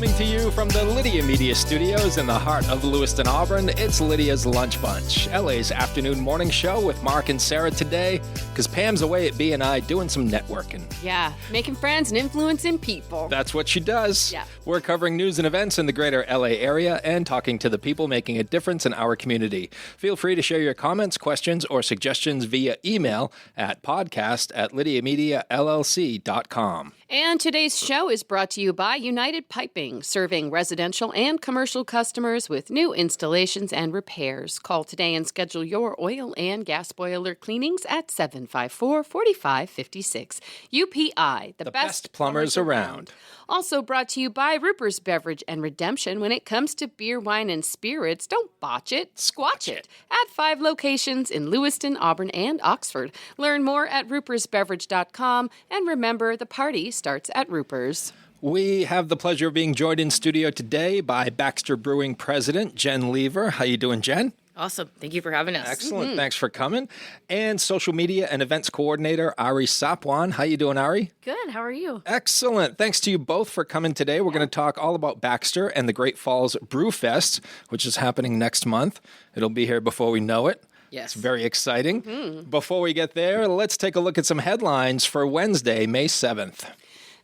Coming to you from the Lydia Media Studios in the heart of Lewiston, Auburn, it's Lydia's Lunch Bunch, LA's afternoon morning show with Mark and Sarah today, because Pam's away at B&I doing some networking. Yeah, making friends and influencing people. That's what she does. Yeah. We're covering news and events in the greater LA area and talking to the people making a difference in our community. Feel free to share your comments, questions, or suggestions via email at podcast@lydiamediallc.com. And today's show is brought to you by United Piping, serving residential and commercial customers with new installations and repairs. Call today and schedule your oil and gas boiler cleanings at 754-4556. UPI, the best plumbers around. Also brought to you by Ruper's Beverage and Redemption. When it comes to beer, wine, and spirits, don't botch it, squatch it. At 5 locations in Lewiston, Auburn, and Oxford. Learn more at rupersbeverage.com. And remember, the party starts at Ruper's. We have the pleasure of being joined in studio today by Baxter Brewing President Jenn Lever. How you doing, Jen? Awesome. Thank you for having us. Excellent. Mm-hmm. Thanks for coming. And social media and events coordinator, Ari Sapwan. How you doing, Ari? Good. How are you? Excellent. Thanks to you both for coming today. We're going to talk all about Baxter and the Great Falls Brew Fest, which is happening next month. It'll be here before we know it. Yes. It's very exciting. Mm-hmm. Before we get there, let's take a look at some headlines for Wednesday, May 7th.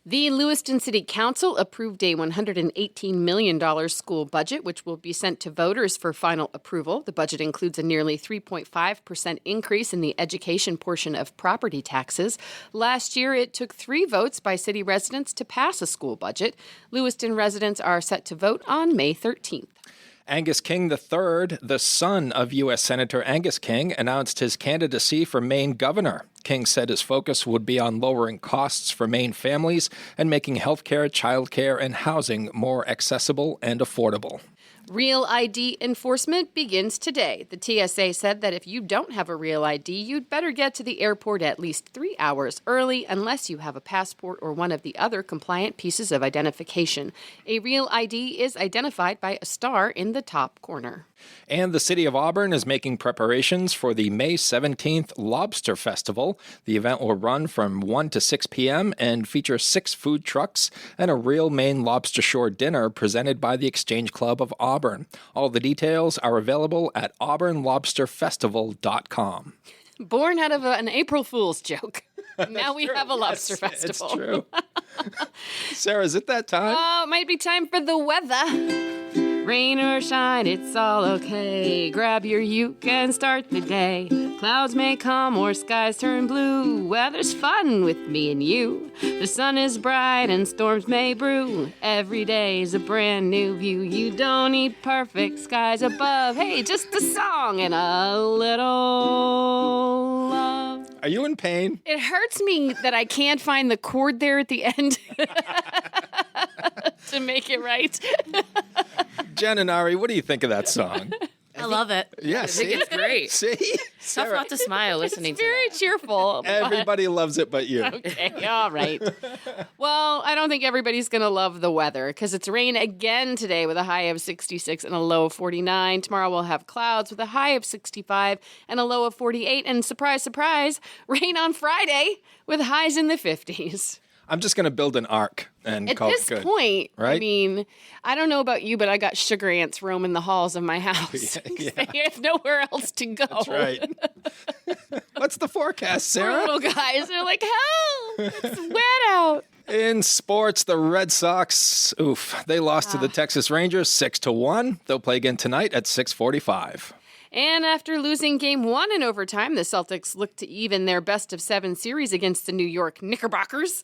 The Lewiston City Council approved a $118 million school budget, which will be sent to voters for final approval. The budget includes a nearly 3.5% increase in the education portion of property taxes. Last year, it took 3 votes by city residents to pass a school budget. Lewiston residents are set to vote on May 13th. Angus King III, the son of U.S. Senator Angus King, announced his candidacy for Maine governor. King said his focus would be on lowering costs for Maine families and making healthcare, childcare, and housing more accessible and affordable. Real ID enforcement begins today. The TSA said that if you don't have a real ID, you'd better get to the airport at least 3 hours early unless you have a passport or one of the other compliant pieces of identification. A real ID is identified by a star in the top corner. And the City of Auburn is making preparations for the May 17th Lobster Festival. The event will run from 1 to 6 p.m. and feature 6 food trucks and a real Maine lobster shore dinner presented by the Exchange Club of Auburn. All the details are available at auburnlobsterfestival.com. Born out of an April Fool's joke. Now we have a lobster festival. It's true. Sarah, is it that time? Oh, it might be time for the weather. Rain or shine, it's all okay. Grab your uke and start the day. Clouds may come or skies turn blue. Weather's fun with me and you. The sun is bright and storms may brew. Every day's a brand new view. You don't need perfect skies above. Hey, just a song and a little love. Are you in pain? It hurts me that I can't find the chord there at the end to make it right. Jen and Ari, what do you think of that song? I love it. Yeah, I think it's great. See? Tough not to smile listening to Very that. cheerful. Everybody loves it but you. Okay, all right. Well, I don't think everybody's going to love the weather because it's rain again today with a high of 66 and a low of 49. Tomorrow we'll have clouds with a high of 65 and a low of 48. And surprise, surprise, rain on Friday with highs in the 50s. I'm just going to build an ark and At call it this good. point, right? I mean, I don't know about you, but I got sugar ants roaming the halls of my house. Yeah. They have nowhere else to go. That's right. What's the forecast, Poor Sarah? little guys. They're like, help! It's wet out. In sports, the Red Sox, they lost to the Texas Rangers 6-1. They'll play again tonight at 6:45. And after losing Game 1 in overtime, the Celtics look to even their best-of-7 series against the New York Knickerbockers.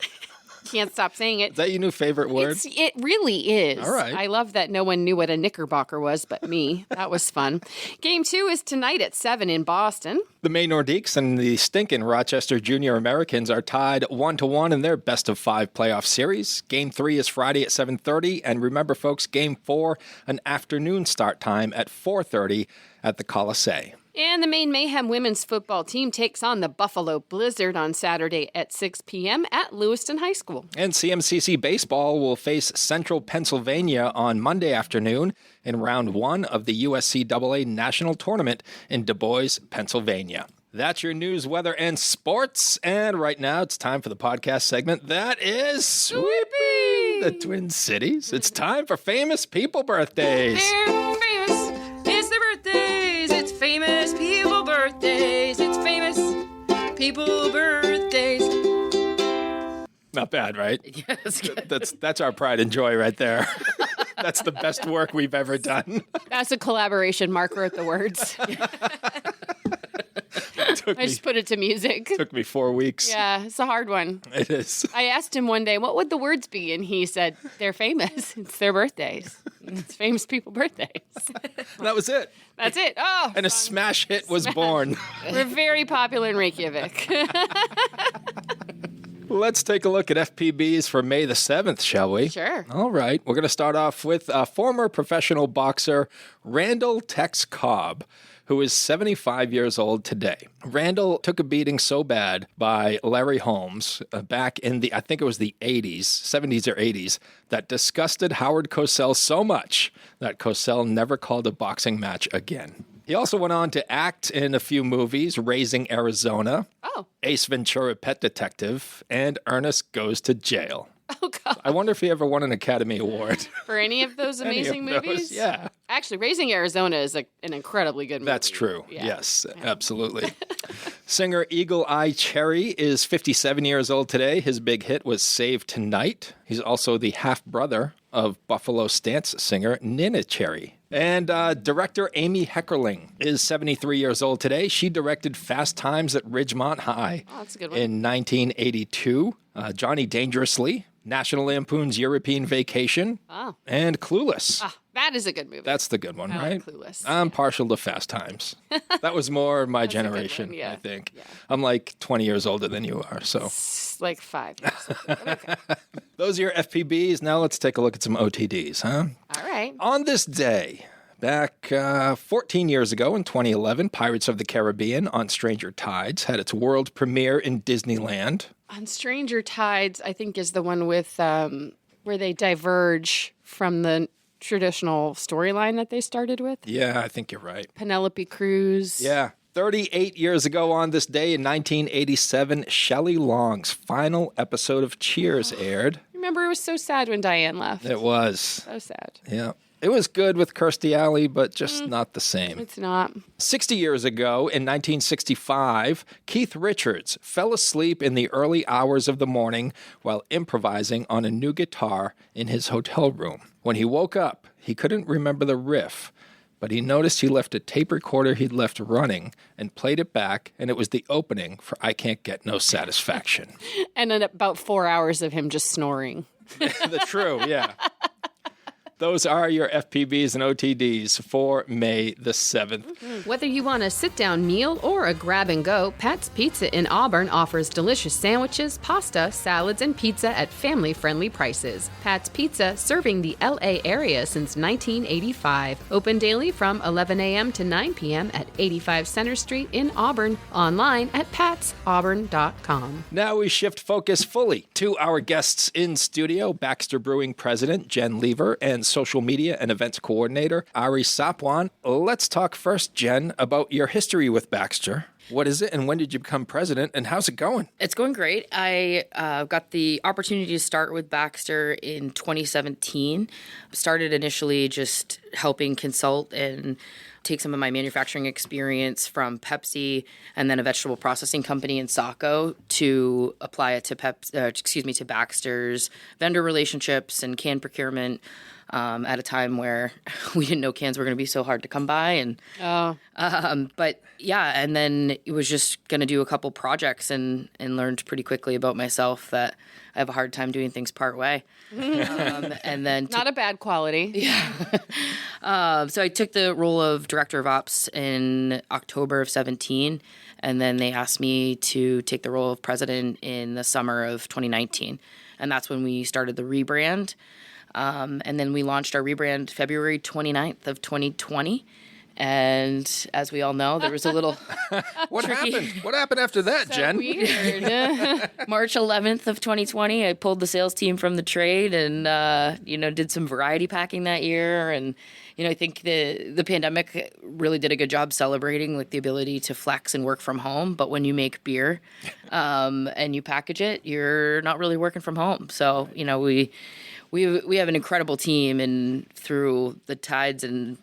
Can't stop saying it. Is that your new favorite word? It really is. All right. I love that no one knew what a Knickerbocker was but me. That was fun. Game 2 is tonight at 7 in Boston. The May Nordiques and the stinking Rochester Junior Americans are tied 1-1 in their best-of-5 playoff series. Game 3 is Friday at 7:30. And remember, folks, Game 4, an afternoon start time at 4:30 at the Coliseum. And the Maine Mayhem women's football team takes on the Buffalo Blizzard on Saturday at 6 p.m. at Lewiston High School. And CMCC Baseball will face Central Pennsylvania on Monday afternoon in round 1 of the USCAA National Tournament in Du Bois, Pennsylvania. That's your news, weather, and sports. And right now it's time for the podcast segment that is Sweepy! the Twin Cities. It's time for famous people birthdays. They're famous. It's their birthdays. It's famous people birthdays. It's famous people birthdays. Not bad, right? Yeah, that's good. That's our pride and joy right there. That's the best work we've ever done. That's a collaboration. Mark wrote the words. I just put it to music. Took me 4 weeks. Yeah, it's a hard one. It is. I asked him one day, what would the words be? And he said, they're famous. It's their birthdays. It's famous people birthdays. That was it. That's it. Oh, And a smash hit was born. we're very popular in Reykjavik. Let's take a look at FPBs for May the 7th, shall we? Sure. All right. We're going to start off with former professional boxer Randall Tex Cobb, who is 75 years old today. Randall took a beating so bad by Larry Holmes back in I think it was the 80s, 70s or 80s, that disgusted Howard Cosell so much that Cosell never called a boxing match again. He also went on to act in a few movies, Raising Arizona, Ace Ventura Pet Detective, and Ernest Goes to Jail. Oh, God. I wonder if he ever won an Academy Award. For any of those amazing Any of those, movies? yeah. Actually, Raising Arizona is an incredibly good movie. That's true. Yeah. Yes, absolutely. Singer Eagle Eye Cherry is 57 years old today. His big hit was Save Tonight. He's also the half-brother of Buffalo Stance singer Nina Cherry. And director Amy Heckerling is 73 years old today. She directed Fast Times at Ridgemont High that's a good one. in 1982. Johnny Dangerously, National Lampoon's European Vacation, and Clueless. That is a good movie. That's the good one, I right? like Clueless. I'm partial to Fast Times. That was more my a good generation, one, yeah. I think. Yeah. I'm like 20 years older than you are, so. It's like 5 years. Okay. Those are your FPBs. Now let's take a look at some OTDs, huh? All right. On this day, back 14 years ago in 2011, Pirates of the Caribbean on Stranger Tides had its world premiere in Disneyland. On Stranger Tides, I think is the one with where they diverge from the traditional storyline that they started with. Yeah, I think you're right. Penelope Cruz. Yeah. 38 years ago on this day in 1987, Shelley Long's final episode of Cheers aired. Remember, it was so sad when Diane left. It was. So sad. Yeah. It was good with Kirstie Alley, but just not the same. It's not. 60 years ago, in 1965, Keith Richards fell asleep in the early hours of the morning while improvising on a new guitar in his hotel room. When he woke up, he couldn't remember the riff, but he noticed he left a tape recorder he'd left running and played it back, and it was the opening for I Can't Get No Satisfaction. And then about 4 hours of him just snoring. True, yeah. Those are your FPBs and OTDs for May the 7th. Whether you want a sit-down meal or a grab-and-go, Pat's Pizza in Auburn offers delicious sandwiches, pasta, salads, and pizza at family-friendly prices. Pat's Pizza, serving the L.A. area since 1985. Open daily from 11 a.m. to 9 p.m. at 85 Center Street in Auburn. Online at patsauburn.com. Now we shift focus fully to our guests in studio, Baxter Brewing President Jenn Lever and social media and events coordinator Ari Sapwan. Let's talk first, Jenn, about your history with Baxter. What is it, and when did you become president, and how's it going? It's going great. I got the opportunity to start with Baxter in 2017. Started initially just helping consult and take some of my manufacturing experience from Pepsi and then a vegetable processing company in Saco to apply it to to Baxter's vendor relationships and can procurement. At a time where we didn't know cans were going to be so hard to come by. But yeah, and then it was just going to do a couple projects and learned pretty quickly about myself that I have a hard time doing things part way. And then Not a bad quality. Yeah. So I took the role of director of ops in October of 17, and then they asked me to take the role of president in the summer of 2019. And that's when we started the rebrand. And then we launched our rebrand February 29th of 2020. And as we all know, there was a little What tricky. happened? What happened after that, Jenn? Weird. March 11th of 2020, I pulled the sales team from the trade and, did some variety packing that year. And, I think the pandemic really did a good job celebrating like the ability to flex and work from home. But when you make beer and you package it, you're not really working from home. So, we have an incredible team, and through the tides and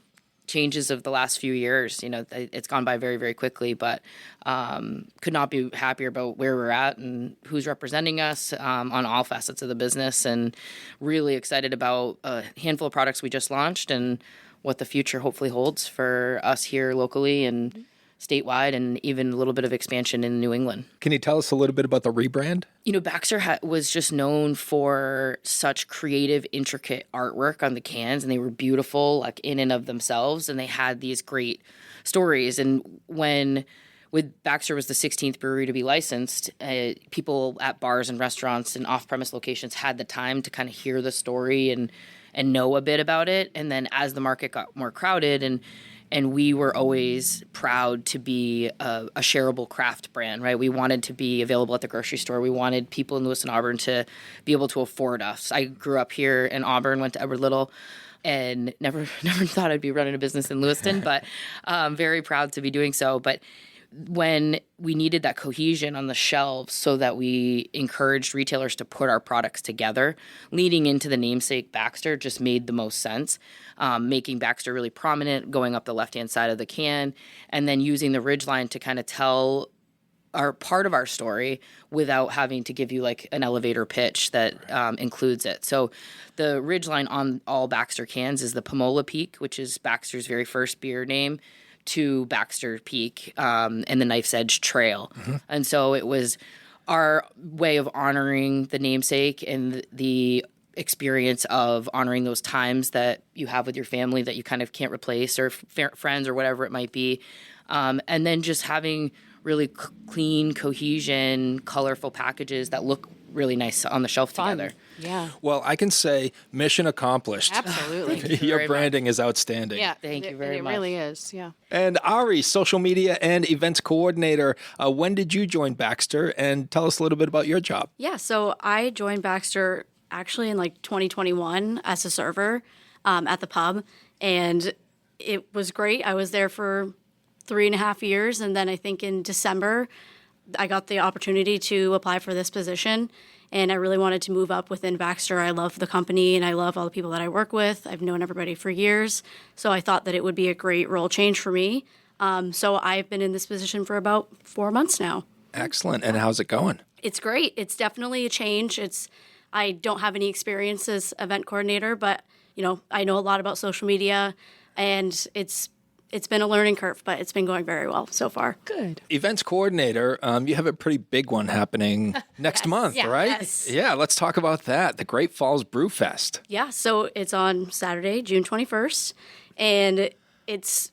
changes of the last few years, it's gone by very, very quickly, but could not be happier about where we're at and who's representing us on all facets of the business, and really excited about a handful of products we just launched and what the future hopefully holds for us here locally and statewide, and even a little bit of expansion in New England. Can you tell us a little bit about the rebrand? Baxter was just known for such creative, intricate artwork on the cans, and they were beautiful, like in and of themselves, and they had these great stories. And with Baxter was the 16th brewery to be licensed, people at bars and restaurants and off-premise locations had the time to kind of hear the story and know a bit about it. And then as the market got more crowded, and we were always proud to be a shareable craft brand, right? We wanted to be available at the grocery store. We wanted people in Lewis and Auburn to be able to afford us. I grew up here in Auburn, went to Edward Little, and never thought I'd be running a business in Lewiston, but very proud to be doing so. But when we needed that cohesion on the shelves so that we encouraged retailers to put our products together, leading into the namesake Baxter just made the most sense. Making Baxter really prominent, going up the left-hand side of the can, and then using the ridgeline to kind of tell our part of our story without having to give you like an elevator pitch that includes it. So the ridgeline on all Baxter cans is the Pomola Peak, which is Baxter's very first beer name, to Baxter Peak and the Knife's Edge Trail. Mm-hmm. And so it was our way of honoring the namesake and the experience of honoring those times that you have with your family that you kind of can't replace, or friends, or whatever it might be. And then just having really clean, cohesion, colorful packages that look really nice on the shelf together. Yeah. Well, I can say mission accomplished. Absolutely. Your branding is outstanding. Yeah. Thank you very much. It really is. Yeah. And Ari, social media and events coordinator, when did you join Baxter? And tell us a little bit about your job. Yeah, so I joined Baxter actually in like 2021 as a server at the pub, and it was great. I was there for 3.5 years, and then I think in December I got the opportunity to apply for this position, and I really wanted to move up within Baxter. I love the company, and I love all the people that I work with. I've known everybody for years, so I thought that it would be a great role change for me. So I've been in this position for about 4 months now. Excellent. And how's it going? It's great. It's definitely a change. I don't have any experience as event coordinator, but I know a lot about social media, and it's been a learning curve, but it's been going very well so far. Good. Events coordinator, you have a pretty big one happening next month, right? Yes. Yeah, let's talk about that. The Great Falls Brew Fest. Yeah, so it's on Saturday, June 21st, and it's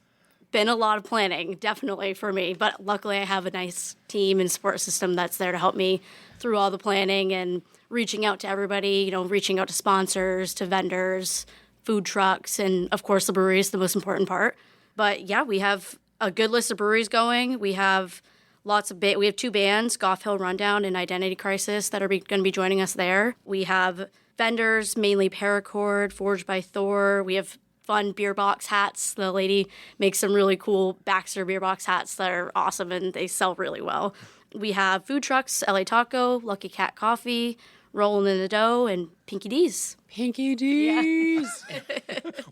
been a lot of planning, definitely, for me. But luckily, I have a nice team and support system that's there to help me through all the planning and reaching out to everybody, reaching out to sponsors, to vendors, food trucks, and, of course, the brewery is the most important part. But, yeah, we have a good list of breweries going. We have we have 2 bands, Goff Hill Rundown and Identity Crisis, that are going to be joining us there. We have vendors, mainly Paracord, Forged by Thor. We have fun beer box hats. The lady makes some really cool Baxter beer box hats that are awesome, and they sell really well. We have food trucks, LA Taco, Lucky Cat Coffee, Rollin' in the Dough, and Pinky D's. Pinky D's. Yeah.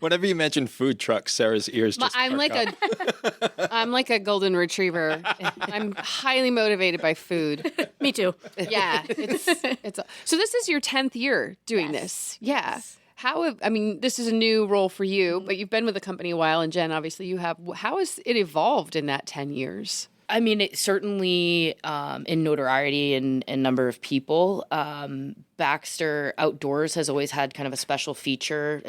Whenever you mention food trucks, Sarah's ears just I'm like a golden retriever. I'm highly motivated by food. Me too. Yeah. So this is your 10th year doing this. Yeah. This is a new role for you, but you've been with the company a while, and Jen, obviously you have. How has it evolved in that 10 years? It certainly in notoriety and number of people. Baxter Outdoors has always had kind of a special feature.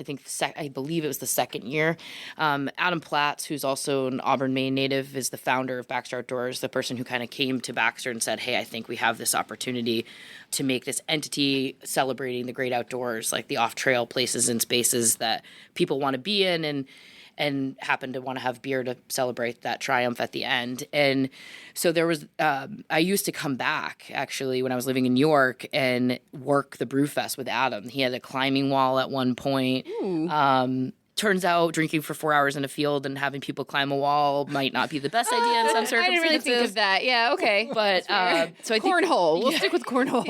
I believe it was the second year. Adam Platts, who's also an Auburn, Maine native, is the founder of Baxter Outdoors, the person who kind of came to Baxter and said, hey, I think we have this opportunity to make this entity celebrating the great outdoors, like the off-trail places and spaces that people want to be in, and happen to want to have beer to celebrate that triumph at the end. And so there was, I used to come back, actually, when I was living in New York and work the Brew Fest with Adam. He had a climbing wall at one point. turns out drinking for 4 hours in a field and having people climb a wall might not be the best idea in some circumstances. I didn't really think of that. Yeah, okay. But so I think cornhole. We'll stick with cornhole.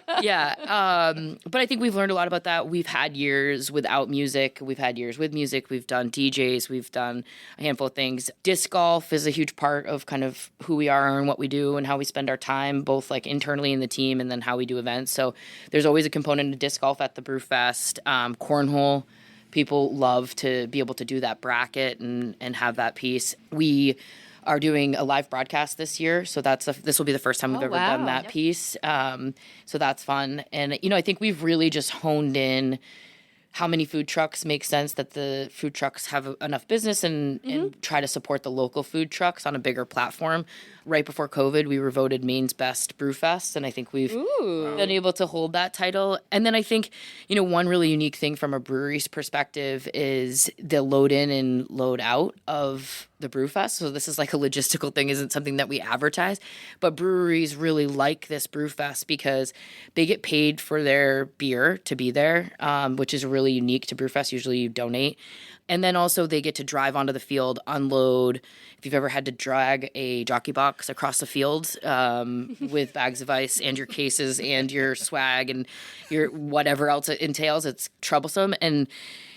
But I think we've learned a lot about that. We've had years without music. We've had years with music. We've done DJs. We've done a handful of things. Disc golf is a huge part of kind of who we are and what we do and how we spend our time, both like internally in the team and then how we do events. So there's always a component of disc golf at the Brewfest. Cornhole. People love to be able to do that bracket and have that piece. We are doing a live broadcast this year, so this will be the first time we've ever done that piece. So that's fun. And, I think we've really just honed in how many food trucks make sense, that the food trucks have enough business and try to support the local food trucks on a bigger platform. Right before COVID, we were voted Maine's best Brewfest, and I think we've been able to hold that title. And then I think, one really unique thing from a brewery's perspective is the load in and load out of the Brewfest. So this is like a logistical thing, isn't something that we advertise, but breweries really like this Brewfest because they get paid for their beer to be there, which is really unique to Brewfest. Usually you donate. And then also they get to drive onto the field, unload. If you've ever had to drag a jockey box across the field with bags of ice and your cases and your swag and your whatever else it entails, it's troublesome. And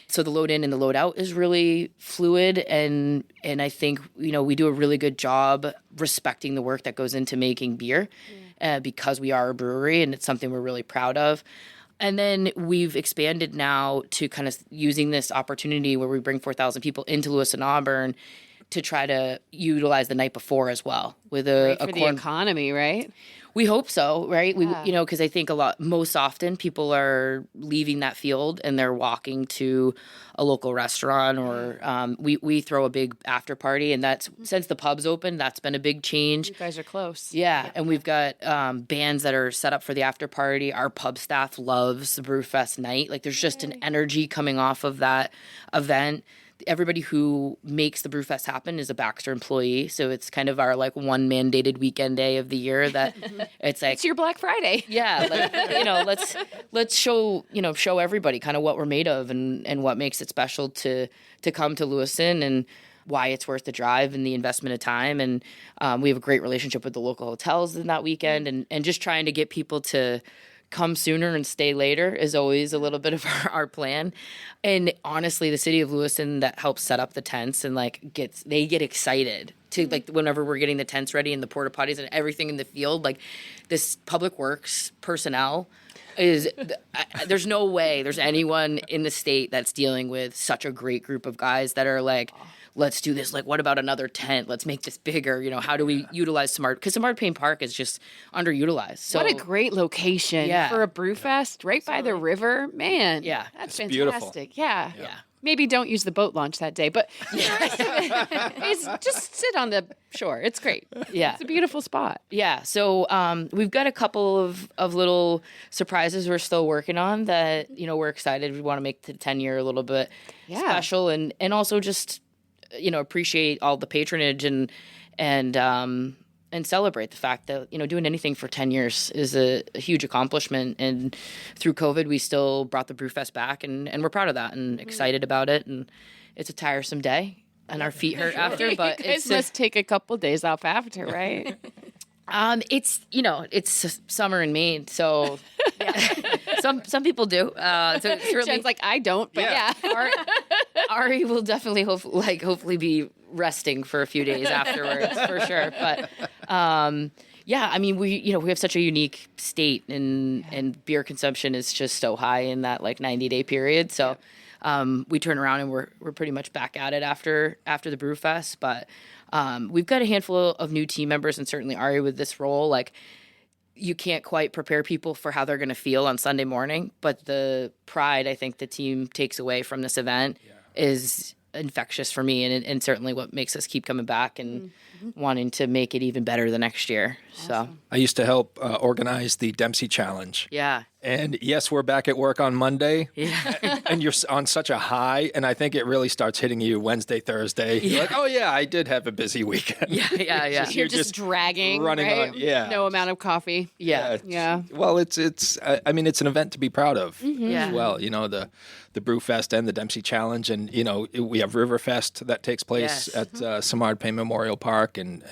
so the load in and the load out is really fluid. And I think, we do a really good job respecting the work that goes into making beer because we are a brewery and it's something we're really proud of. And then we've expanded now to kind of using this opportunity where we bring 4,000 people into Lewis and Auburn to try to utilize the night before as well with the economy, right? We hope so, right? Yeah. Because I think most often people are leaving that field and they're walking to a local restaurant or we throw a big after party, and that's since the pub's open, that's been a big change. You guys are close. Yeah, and we've got bands that are set up for the after party. Our pub staff loves the Brewfest night. Like there's just an energy coming off of that event. Everybody who makes the Brewfest happen is a Baxter employee, so it's kind of our like one mandated weekend day of the year that it's like it's your Black Friday. Yeah, let's show everybody kind of what we're made of and what makes it special to come to Lewiston and why it's worth the drive and the investment of time. And we have a great relationship with the local hotels in that weekend, and just trying to get people to come sooner and stay later is always a little bit of our plan. And honestly, the city of Lewiston that helps set up the tents and they get excited to whenever we're getting the tents ready and the porta potties and everything in the field, like this public works personnel there's no way there's anyone in the state that's dealing with such a great group of guys that are like, let's do this. Like, what about another tent? Let's make this bigger. How do we utilize because Samard Payne Park is just underutilized. So what a great location for a Brewfest right by the river. Man, that's fantastic. Beautiful. Yeah. Maybe don't use the boat launch that day, but just sit on the shore. It's great. Yeah. It's a beautiful spot. Yeah. So we've got a couple of little surprises we're still working on that, we're excited. We want to make the 10-year a little bit special and also just, appreciate all the patronage and celebrate the fact that, doing anything for 10 years is a huge accomplishment. And through COVID, we still brought the Brewfest back, and we're proud of that and excited about it. And it's a tiresome day, and our feet hurt after, but you guys must take a couple days off after, right? It's summer in Maine, so some people do. So certainly, Jenn's like, I don't, but yeah. Ari will definitely hopefully be resting for a few days afterwards for sure. But we have such a unique state and beer consumption is just so high in that 90-day period. So we turn around and we're pretty much back at it after the Brewfest. But we've got a handful of new team members, and certainly Ari with this role, you can't quite prepare people for how they're going to feel on Sunday morning, but the pride I think the team takes away from this event is infectious for me, and certainly what makes us keep coming back and wanting to make it even better the next year. Awesome. So I used to help organize the Dempsey Challenge. Yeah. And yes, we're back at work on Monday. Yeah. And you're on such a high. And I think it really starts hitting you Wednesday, Thursday. You're like, oh, yeah, I did have a busy weekend. Yeah. You're just dragging, running right? on. Yeah. No amount of coffee. Yeah. Well, it's an event to be proud of Yeah. as well. The Brew Fest and the Dempsey Challenge. And, we have Riverfest that takes place at Samard Payne Memorial Park and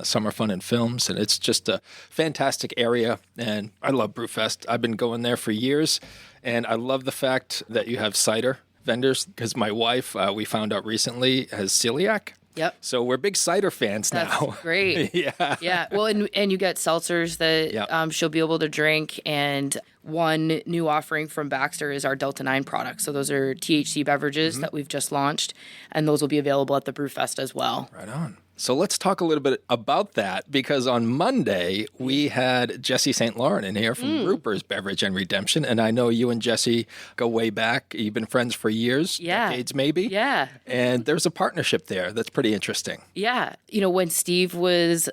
Summer Fun and Films. And it's just a fantastic area. And I love Brewfest. I've been going there for years. And I love the fact that you have cider vendors because my wife, we found out recently, has celiac. Yep. So we're big cider fans now. That's great. Yeah. Yeah. Well, and you get seltzers that she'll be able to drink. And one new offering from Baxter is our Delta 9 products. So those are THC beverages that we've just launched, and those will be available at the Brewfest as well. Right on. So let's talk a little bit about that because on Monday we had Jesse St. Laurent in here from Rupert Beverage and Redemption. And I know you and Jesse go way back. You've been friends for years, decades maybe. Yeah. And there's a partnership there that's pretty interesting. Yeah. When Steve was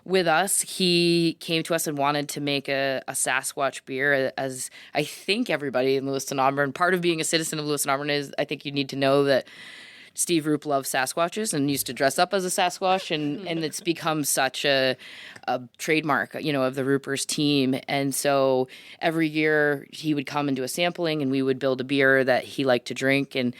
with us, he came to us and wanted to make a Sasquatch beer, as I think everybody in Lewiston Auburn. Part of being a citizen of Lewiston Auburn is I think you need to know that Steve Roop loves Sasquatches and used to dress up as a Sasquatch, and it's become such a trademark, of the Roopers team. And so every year he would come and do a sampling, and we would build a beer that he liked to drink, and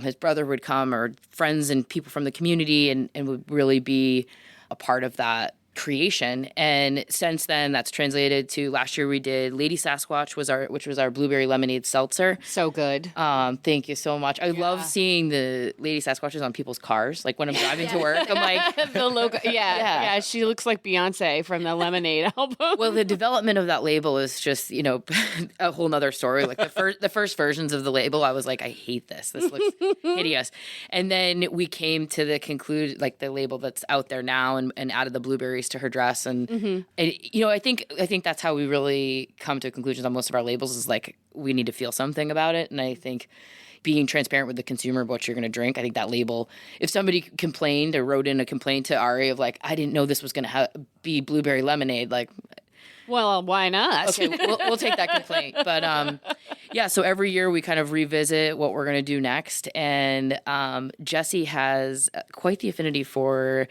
his brother would come, or friends and people from the community, and would really be a part of that creation. And since then, that's translated to last year we did Lady Sasquatch, which was our blueberry lemonade seltzer. So good. Thank you so much. I love seeing the Lady Sasquatches on people's cars. Like when I'm driving to work, I'm like The logo. Yeah. She looks like Beyonce from the Lemonade album. Well, the development of that label is just, a whole nother story. Like the first versions of the label, I was like, I hate this. This looks hideous. And then we came to the conclude, like the label that's out there now, and added the blueberries to her dress. And, I think that's how we really come to conclusions on most of our labels is like, we need to feel something about it. And I think being transparent with the consumer of what you're going to drink, I think that label, if somebody complained or wrote in a complaint to Ari of like, I didn't know this was going to be blueberry lemonade, like, well, why not? Okay, we'll take that complaint. But so every year we kind of revisit what we're going to do next. And Jesse has quite the affinity for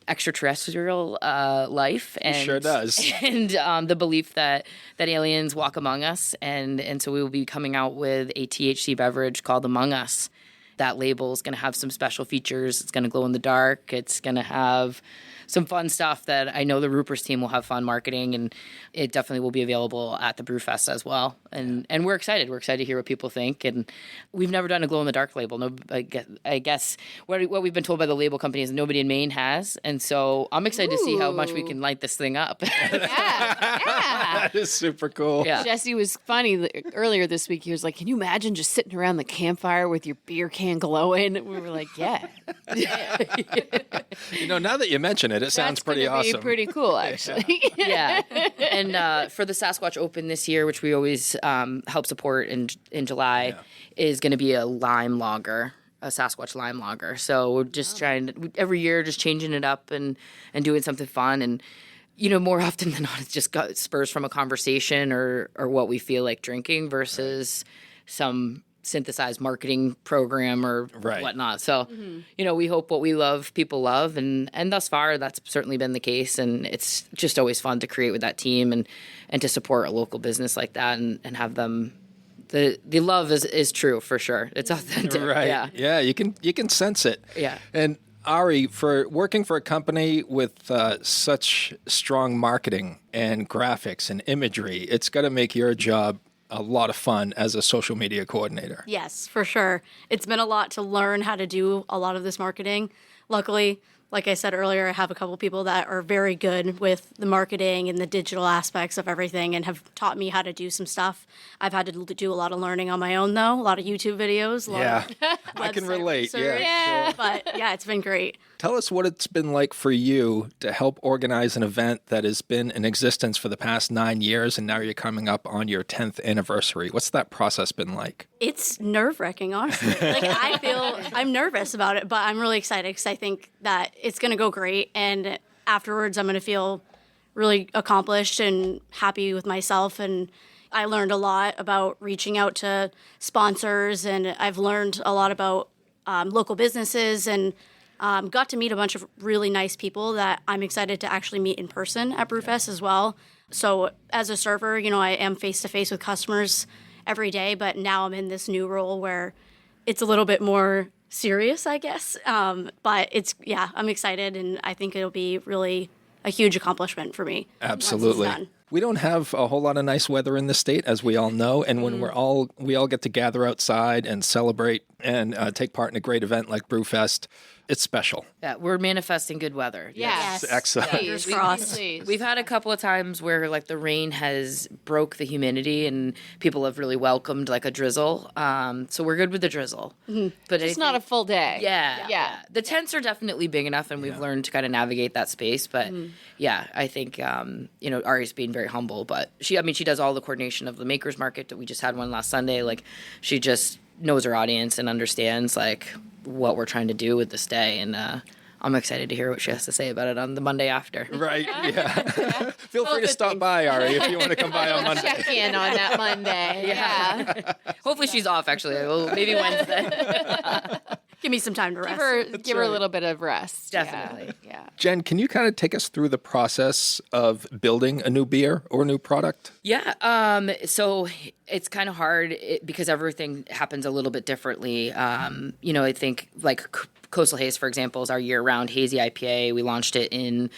extraterrestrial life, and He sure does. And the belief that aliens walk among us, and so we will be coming out with a THC beverage called Among Us. That label is going to have some special features. It's going to glow in the dark. It's going to have some fun stuff that I know the Rupers team will have fun marketing, and it definitely will be available at the Brewfest as well. And we're excited. We're excited to hear what people think. And we've never done a glow in the dark label. No, I guess what we've been told by the label company is nobody in Maine has. And so I'm excited to see how much we can light this thing up. Yeah. That is super cool. Yeah. Jesse was funny earlier this week. He was like, "Can you imagine just sitting around the campfire with your beer can glowing?" We were like, "Yeah." Now that you mention it, it sounds pretty That's gonna awesome. be pretty cool, actually. Yeah. And for the Sasquatch Open this year, which we always help support in July, is going to be a lime lager, a Sasquatch lime lager. So we're just every year, just changing it up and doing something fun. And, more often than not, it's just spurs from a conversation or what we feel like drinking versus some synthesized marketing program or whatnot. So, we hope what we love, people love. And thus far, that's certainly been the case. And it's just always fun to create with that team and to support a local business like that and have them. The love is true for sure. It's authentic. Right. Yeah. Yeah. You can sense it. Yeah. And Ari, for working for a company with such strong marketing and graphics and imagery, it's got to make your job a lot of fun as a social media coordinator. Yes, for sure. It's been a lot to learn how to do a lot of this marketing. Luckily, like I said earlier, I have a couple people that are very good with the marketing and the digital aspects of everything and have taught me how to do some stuff. I've had to do a lot of learning on my own, though, a lot of YouTube videos. I can relate. Research. Yeah. Sure. But yeah, it's been great. Tell us what it's been like for you to help organize an event that has been in existence for the past 9 years, and now you're coming up on your 10th anniversary. What's that process been like? It's nerve-wracking, honestly. I'm nervous about it, but I'm really excited because I think that it's going to go great. And afterwards, I'm going to feel really accomplished and happy with myself. And I learned a lot about reaching out to sponsors, and I've learned a lot about local businesses, and got to meet a bunch of really nice people that I'm excited to actually meet in person at Brewfest as well. So as a server, I am face-to-face with customers every day, but now I'm in this new role where it's a little bit more serious, I guess. But I'm excited, and I think it'll be really a huge accomplishment for me. Absolutely. Once it's done. We don't have a whole lot of nice weather in the state, as we all know. And when we all get to gather outside and celebrate and take part in a great event like Brewfest, it's special. Yeah, we're manifesting good weather. Yes. Excellent. Fingers crossed. We've had a couple of times where like the rain has broke the humidity and people have really welcomed like a drizzle. So we're good with the drizzle. But It's not a full day. Yeah. The tents are definitely big enough, and we've learned to kind of navigate that space. But yeah, I think Ari's being very humble, but she does all the coordination of the makers market. We just had one last Sunday. Like, she just knows her audience and understands like what we're trying to do with this day, and I'm excited to hear what she has to say about it on the Monday after. Right, yeah. Feel free to stop by, Ari, if you want to come by on Monday. Check in on that Monday. Yeah. Hopefully she's off, actually. Well, maybe Wednesday. Give me some time to rest. Give her a little bit of rest. Definitely. Yeah. Jen, can you kind of take us through the process of building a new beer or a new product? Yeah. So it's kind of hard because everything happens a little bit differently. I think like Coastal Haze, for example, is our year-round hazy IPA. We launched it in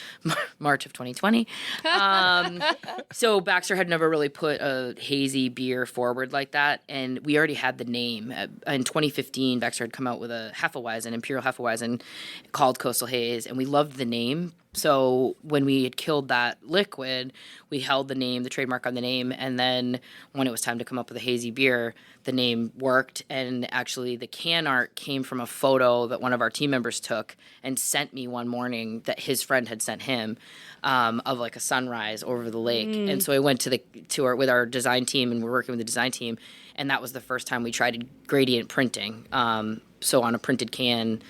March of 2020. So Baxter had never really put a hazy beer forward like that, and we already had the name. In 2015, Baxter had come out with a Hefeweizen, Imperial Hefeweizen, called Coastal Haze, and we loved the name. So when we had killed that liquid, we held the name, the trademark on the name, and then when it was time to come up with a hazy beer, the name worked. And actually the can art came from a photo that one of our team members took and sent me one morning that his friend had sent him, of like a sunrise over the lake. And so I went to our with our design team, and we're working with the design team, and that was the first time we tried gradient printing. So on a printed can,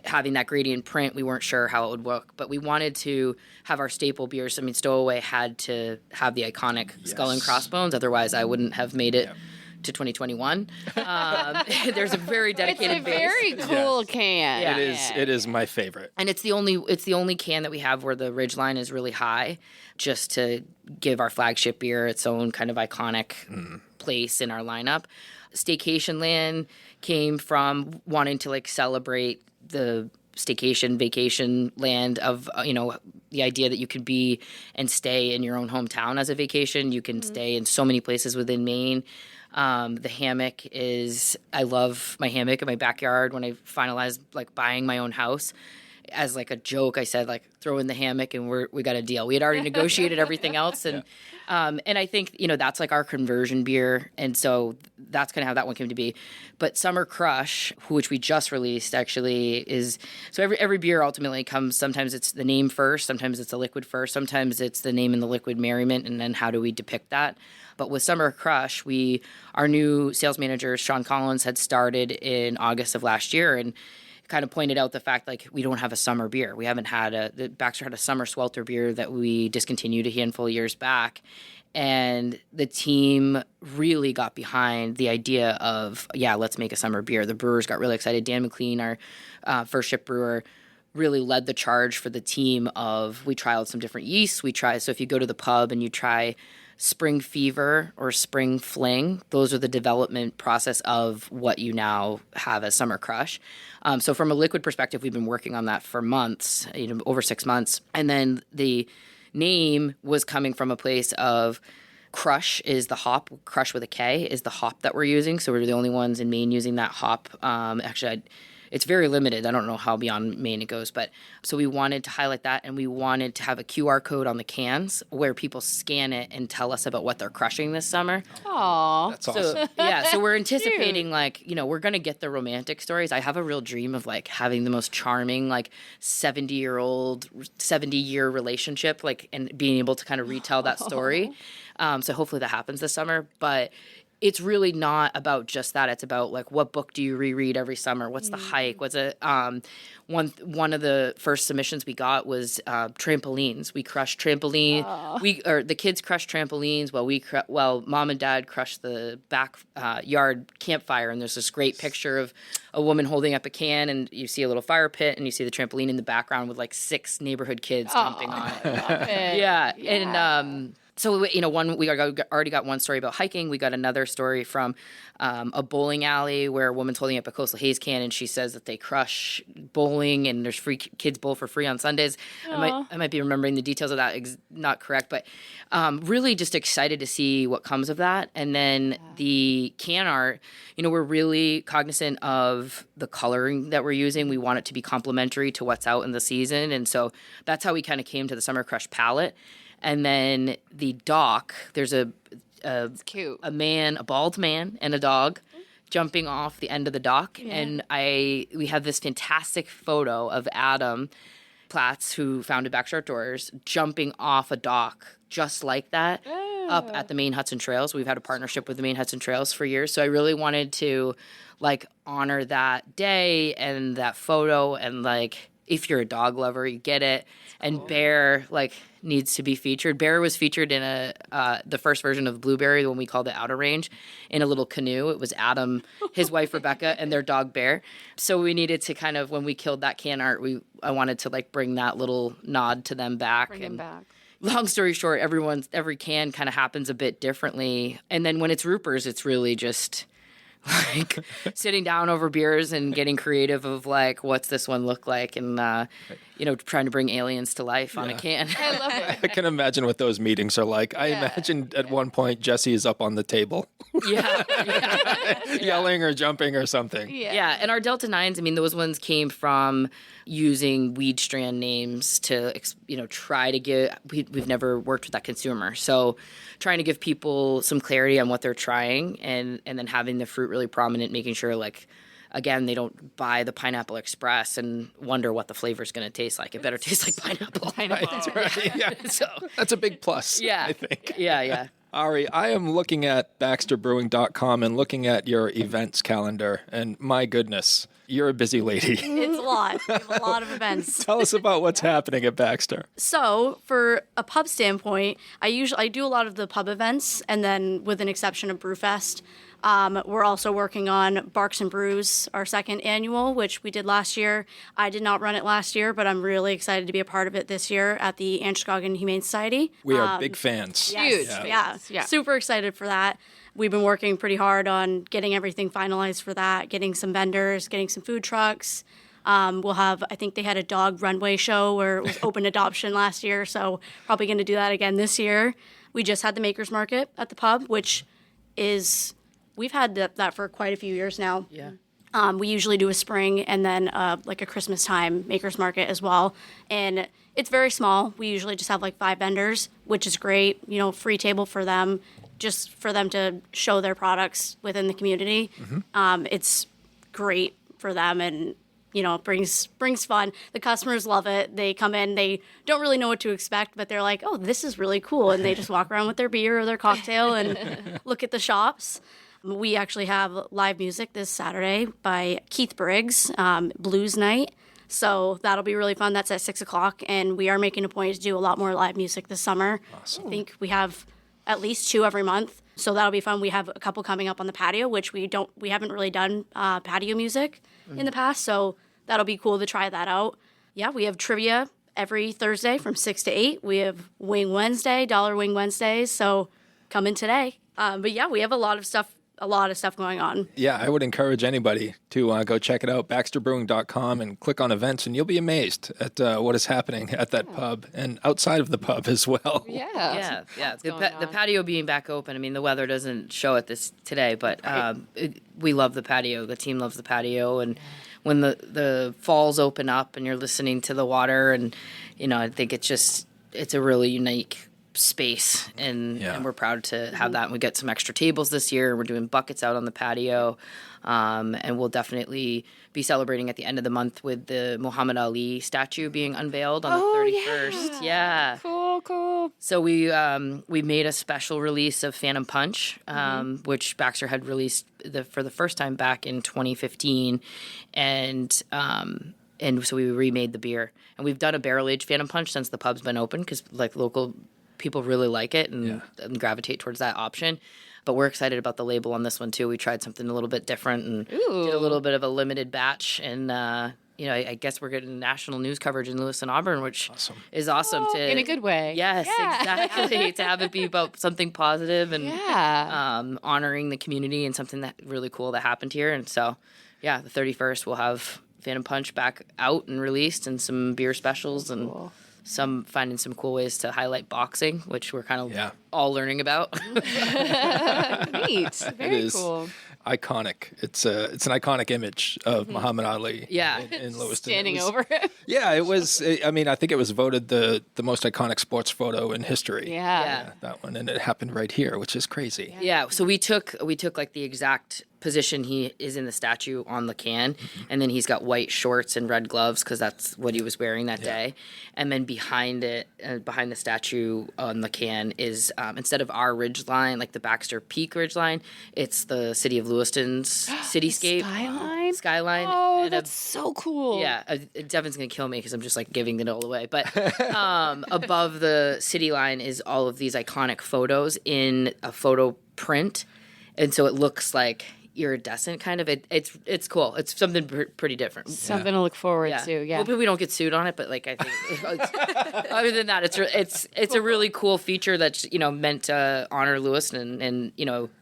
having that gradient print, we weren't sure how it would work, but we wanted to have our staple beers. I mean, Stowaway had to have the iconic skull and crossbones. Otherwise, I wouldn't have made it to 2021. There's a very dedicated It's a very cool can. Yeah. It is my favorite. And it's the only can that we have where the ridge line is really high, just to give our flagship beer its own kind of iconic place in our lineup. Staycation Land came from wanting to like celebrate the staycation, vacation land of, the idea that you could be and stay in your own hometown as a vacation. You can stay in so many places within Maine. The hammock I love my hammock in my backyard. When I finalized like buying my own house, as like a joke, I said like throw in the hammock and we got a deal. We had already negotiated everything else, and I think that's like our conversion beer, and so that's kind of how that one came to be. But Summer Crush, which we just released, actually is so every beer ultimately comes. Sometimes it's the name first, sometimes it's the liquid first, sometimes it's the name and the liquid merriment, and then how do we depict that? But with Summer Crush, our new sales manager Sean Collins had started in August of last year, and kind of pointed out the fact like we don't have a summer beer. We haven't had Baxter had a summer swelter beer that we discontinued a handful of years back. And the team really got behind the idea of, let's make a summer beer. The brewers got really excited. Dan McLean, our first ship brewer, really led the charge for the team of, we trialed some different yeasts. So if you go to the pub and you try Spring Fever or Spring Fling, those are the development process of what you now have as Summer Crush. So from a liquid perspective, we've been working on that for months, over 6 months. And then the name was coming from a place of Crush is the hop. Crush with a K is the hop that we're using. So we're the only ones in Maine using that hop. It's very limited. I don't know how beyond Maine it goes, but so we wanted to highlight that, and we wanted to have a QR code on the cans where people scan it and tell us about what they're crushing this summer. Aww. That's awesome. So we're anticipating we're going to get the romantic stories. I have a real dream of like having the most charming 70-year relationship and being able to kind of retell that story. So hopefully that happens this summer, but it's really not about just that. It's about like, what book do you reread every summer? What's the hike? What's it? One of the first submissions we got was trampolines. We crushed trampoline. The kids crushed trampolines while mom and dad crushed the backyard campfire. And there's this great picture of a woman holding up a can, and you see a little fire pit, and you see the trampoline in the background with like 6 neighborhood kids jumping on it. Love it. Yeah, and so we already got one story about hiking. We got another story from a bowling alley where a woman's holding up a Coastal Haze can, and she says that they crush bowling and there's free kids bowl for free on Sundays. I might be remembering the details of that not correct, but really just excited to see what comes of that. And then the can art, we're really cognizant of the coloring that we're using. We want it to be complementary to what's out in the season, and so that's how we kind of came to the Summer Crush palette. And then the dock, there's It's cute. a bald man and a dog jumping off the end of the dock. Yeah. And we have this fantastic photo of Adam Platz, who founded Baxter Outdoors, jumping off a dock just like that up at the Maine Hudson Trails. We've had a partnership with the Maine Hudson Trails for years. So I really wanted to honor that day and that photo, and if you're a dog lover, you get it. And Bear needs to be featured. Bear was featured in the first version of Blueberry, when we called it Outer Range, in a little canoe. It was Adam, his wife Rebecca, and their dog Bear. So we needed to kind of, when we killed that can art, I wanted to bring that little nod to them back. Bring him back. Long story short, every can kind of happens a bit differently. And then when it's Ruper's, it's really just sitting down over beers and getting creative of what's this one look like, and trying to bring aliens to life on a can. I love it. I can imagine what those meetings are like. I imagine at one point Jesse is up on the table. Yeah. Yelling or jumping or something. Yeah, and our Delta 9s, those ones came from using weed strand names to, try to get, we've never worked with that consumer. So trying to give people some clarity on what they're trying, and then having the fruit really prominent, making sure, again, they don't buy the Pineapple Express and wonder what the flavor is going to taste like. It better taste like pineapple. Right. Yeah. So that's a big plus, yeah, I think. Yeah. Ari, I am looking at BaxterBrewing.com and looking at your events calendar, and my goodness, you're a busy lady. It's a lot. We have a lot of events. Tell us about what's happening at Baxter. So, for a pub standpoint, I do a lot of the pub events, and then with an exception of Brewfest. We're also working on Barks and Brews, our second annual, which we did last year. I did not run it last year, but I'm really excited to be a part of it this year at the Anscogan Humane Society. We are big fans. Huge. Yeah. Super excited for that. We've been working pretty hard on getting everything finalized for that, getting some vendors, getting some food trucks. We'll have, I think they had a dog runway show where it was open adoption last year, so probably going to do that again this year. We just had the Makers Market at the pub, which is... We've had that for quite a few years now. Yeah. We usually do a spring and then a Christmas time Makers Market as well. And it's very small. We usually just have 5 vendors, which is great. Free table for them, just for them to show their products within the community. Mm-hmm. It's great for them, and it brings fun. The customers love it. They come in, they don't really know what to expect, but they're like, "Oh, this is really cool," and they just walk around with their beer or their cocktail and look at the shops. We actually have live music this Saturday by Keith Briggs, Blues Night. So that'll be really fun. That's at 6 o'clock. And we are making a point to do a lot more live music this summer. Awesome. I think we have at least 2 every month. So that'll be fun. We have a couple coming up on the patio, which we haven't really done patio music in the past. So that'll be cool to try that out. Yeah, we have trivia every Thursday from 6 to 8. We have Wing Wednesday, Dollar Wing Wednesdays. So come in today. But yeah, we have a lot of stuff going on. Yeah, I would encourage anybody to go check it out, BaxterBrewing.com, and click on events, and you'll be amazed at what is happening at that pub and outside of the pub as well. Yeah. The patio being back open. The weather doesn't show it this today, but we love the patio. The team loves the patio, and when the falls open up and you're listening to the water, and I think it's a really unique space, and we're proud to have that. And we get some extra tables this year. We're doing buckets out on the patio, and we'll definitely be celebrating at the end of the month with the Muhammad Ali statue being unveiled on the 31st. Yeah. Cool. cool. So we made a special release of Phantom Punch, which Baxter had released for the first time back in 2015, and so we remade the beer, and we've done a barrel aged Phantom Punch since the pub's been open because like local people really like it and gravitate towards that option. But we're excited about the label on this one too. We tried something a little bit different and did a little bit of a limited batch, and I guess we're getting national news coverage in Lewis and Auburn, which is awesome. In a good way. Yes, exactly. To have it be about something positive and honoring the community and something that really cool that happened here. And so, the 31st we'll have Phantom Punch back out and released, and some beer specials and. Cool. Finding some cool ways to highlight boxing, which we're kind of all learning about. Neat. Very cool. Iconic. It's an iconic image of Muhammad Ali in Lewiston. Standing over him. Yeah, it was. I mean, I think it was voted the most iconic sports photo in history. Yeah, that one, and it happened right here, which is crazy. Yeah, so we took like the exact position he is in the statue on the can, and then he's got white shorts and red gloves because that's what he was wearing that day. And then behind it, behind the statue on the can is instead of our ridge line, like the Baxter Peak ridge line, it's the city of Lewiston's cityscape skyline. Oh, and that's so cool. Yeah, Devin's gonna kill me because I'm just like giving it all away. But above the city line is all of these iconic photos in a photo print, and so it looks like iridescent kind of. It's cool. It's something pretty different. Something to look forward to. Yeah. Hopefully we don't get sued on it, but like I think other than that, it's a really cool feature that's meant to honor Lewiston and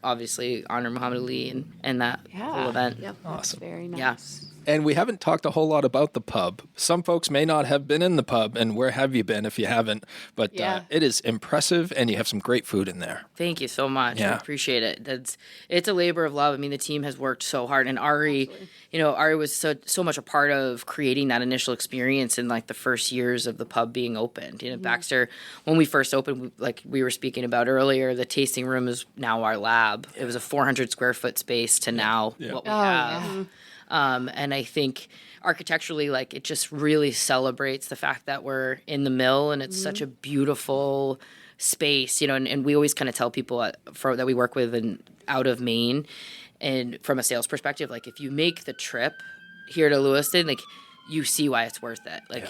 obviously honor Muhammad Ali and that whole event. Yep. Awesome. Very nice. Yeah. And we haven't talked a whole lot about the pub. Some folks may not have been in the pub, and where have you been if you haven't? But it is impressive, and you have some great food in there. Thank you so much. I appreciate it. It's a labor of love. I mean, the team has worked so hard, and Ari, Ari was so much a part of creating that initial experience in like the first years of the pub being opened. Baxter, when we first opened, like we were speaking about earlier, the tasting room is now our lab. It was a 400 square foot space to now what we have. Yeah. And I think architecturally, like it just really celebrates the fact that we're in the mill and it's such a beautiful space, and we always kind of tell people that we work with and out of Maine, and from a sales perspective, like if you make the trip here to Lewiston, like you see why it's worth it. Like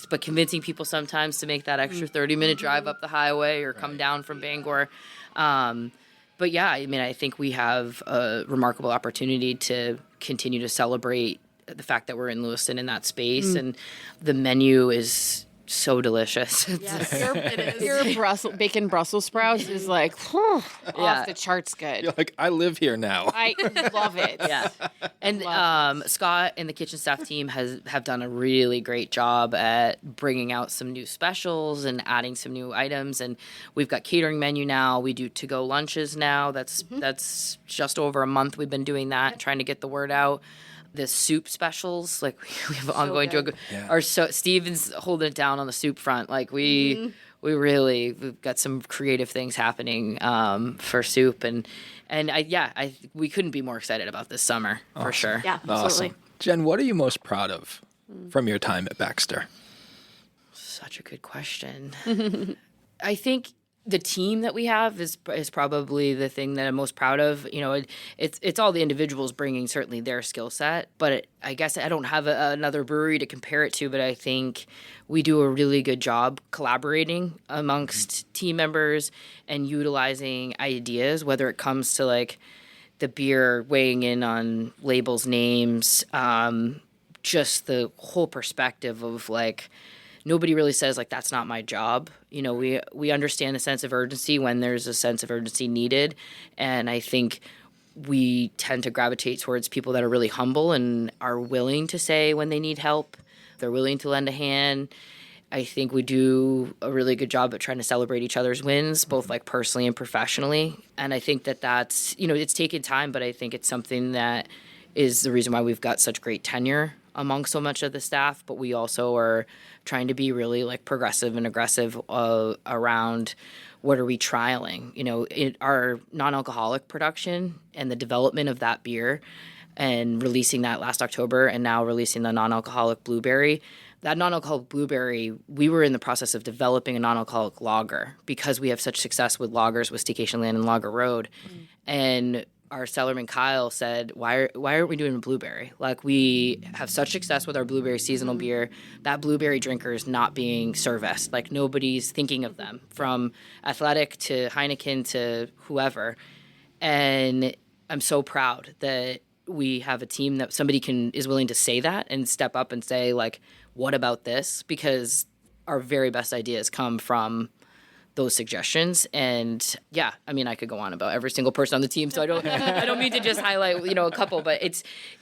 but convincing people sometimes to make that extra 30-minute drive up the highway or come down from Bangor. But yeah, I mean, I think we have a remarkable opportunity to continue to celebrate the fact that we're in Lewiston in that space, and the menu is so delicious. Yes, it is. Your bacon Brussels sprouts is like off the charts good. You're like, I live here now. I love it. Yeah, and Scott and the kitchen staff team have done a really great job at bringing out some new specials and adding some new items. And we've got catering menu now. We do to-go lunches now. That's just over a month we've been doing that, trying to get the word out. The soup specials, like we have ongoing joke. Steven's holding it down on the soup front. Like we've got some creative things happening for soup, and we couldn't be more excited about this summer for sure. Yeah, absolutely. Awesome. Jen, what are you most proud of from your time at Baxter? Such a good question. I think the team that we have is probably the thing that I'm most proud of. It's all the individuals bringing certainly their skill set, but I guess I don't have another brewery to compare it to, but I think we do a really good job collaborating amongst team members and utilizing ideas, whether it comes to like the beer weighing in on labels, names, just the whole perspective of like, nobody really says like that's not my job. We understand the sense of urgency when there's a sense of urgency needed, and I think we tend to gravitate towards people that are really humble and are willing to say when they need help. They're willing to lend a hand. I think we do a really good job at trying to celebrate each other's wins, both like personally and professionally. And I think that's it's taken time, but I think it's something that is the reason why we've got such great tenure among so much of the staff, but we also are trying to be really like progressive and aggressive around what are we trialing. In our non-alcoholic production and the development of that beer and releasing that last October and now releasing the non-alcoholic blueberry, that non-alcoholic blueberry, we were in the process of developing a non-alcoholic lager because we have such success with lagers with Staycation Land and Lager Road. And our cellarman Kyle said, why aren't we doing a blueberry? Like, we have such success with our blueberry seasonal beer. That blueberry drinker is not being serviced. Like, nobody's thinking of them, from Athletic to Heineken to whoever. And I'm so proud that we have a team that somebody is willing to say that and step up and say, like, what about this? Because our very best ideas come from those suggestions. And yeah, I mean, I could go on about every single person on the team, so I don't mean to just highlight, a couple, but